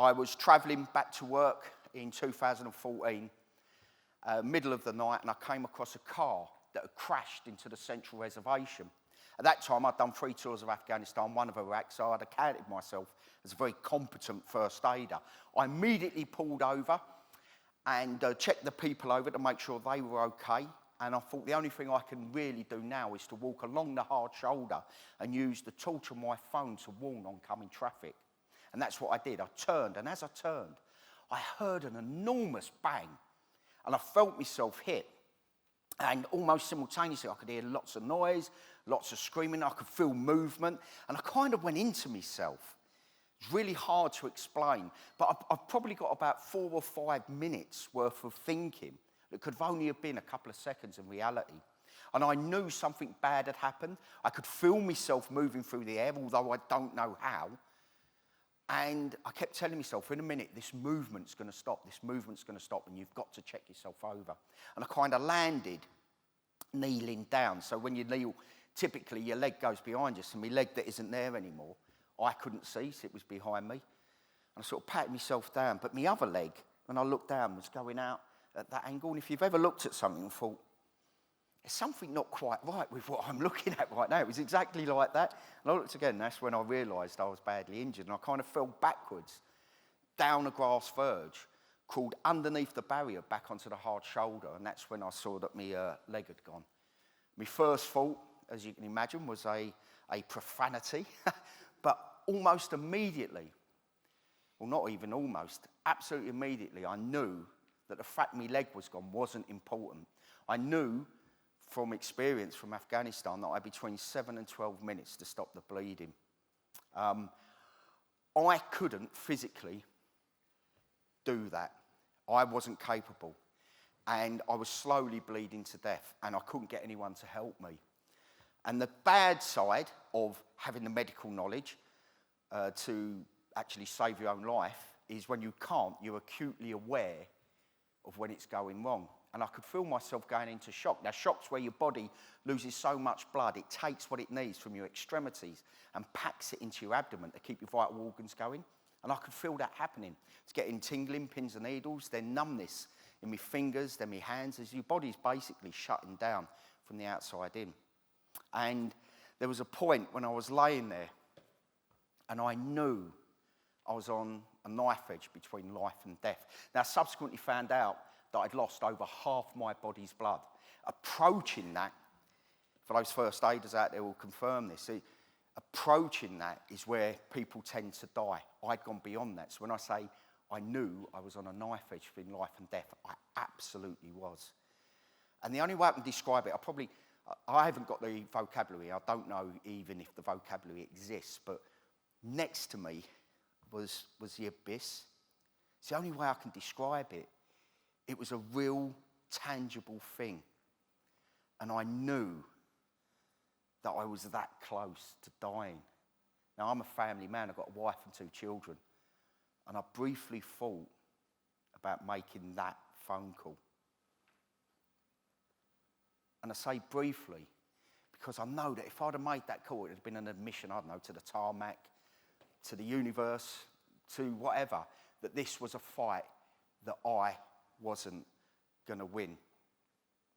I was travelling back to work in 2014, middle of the night, and I came across a car that had crashed into the central reservation. At that time, I'd done 3 tours of Afghanistan, 1 of Iraq, so I'd accounted myself as a very competent first aider. I immediately pulled over and checked the people over to make sure they were okay. And I thought the only thing I can really do now is to walk along the hard shoulder and use the torch on my phone to warn oncoming traffic. And that's what I did. I turned, and as I turned, I heard an enormous bang, and I felt myself hit. And almost simultaneously, I could hear lots of noise, lots of screaming. I could feel movement, and I kind of went into myself. It's really hard to explain, but I've probably got about 4 or 5 minutes worth of thinking. It could have only have been a couple of seconds in reality. And I knew something bad had happened. I could feel myself moving through the air, although I don't know how. And I kept telling myself, in a minute, this movement's going to stop, and you've got to check yourself over. And I kind of landed kneeling down. So when you kneel, typically your leg goes behind you, so my leg that isn't there anymore, I couldn't see, so it was behind me. And I sort of patted myself down, but my other leg, when I looked down, was going out at that angle. And if you've ever looked at something and thought, there's something not quite right with what I'm looking at right now, it was exactly like that. And I looked again, and that's when I realised I was badly injured, and I kind of fell backwards down a grass verge, crawled underneath the barrier back onto the hard shoulder, and that's when I saw that my leg had gone. My first thought, as you can imagine, was a profanity, but almost immediately, well, not even almost, absolutely immediately, I knew that the fact my leg was gone wasn't important. I knew from experience from Afghanistan that I had between 7 and 12 minutes to stop the bleeding. I couldn't physically do that. I wasn't capable. And I was slowly bleeding to death, and I couldn't get anyone to help me. And the bad side of having the medical knowledge to actually save your own life is when you can't, you're acutely aware of when it's going wrong. And I could feel myself going into shock. Now, shock's where your body loses so much blood, it takes what it needs from your extremities and packs it into your abdomen to keep your vital organs going. And I could feel that happening. It's getting tingling, pins and needles, then numbness in my fingers, then my hands, as your body's basically shutting down from the outside in. And there was a point when I was laying there, and I knew I was on a knife edge between life and death. Now, I subsequently found out that I'd lost over half my body's blood. Approaching that, for those first aiders out there will confirm this, approaching that is where people tend to die. I'd gone beyond that. So when I say I knew I was on a knife edge between life and death, I absolutely was. And the only way I can describe it, I haven't got the vocabulary. I don't know even if the vocabulary exists, but next to me was the abyss. It's the only way I can describe it. It was a real, tangible thing. And I knew that I was that close to dying. Now, I'm a family man. I've got a wife and 2 children. And I briefly thought about making that phone call. And I say briefly because I know that if I'd have made that call, it would have been an admission, I don't know, to the tarmac, to the universe, to whatever, that this was a fight that I wasn't going to win.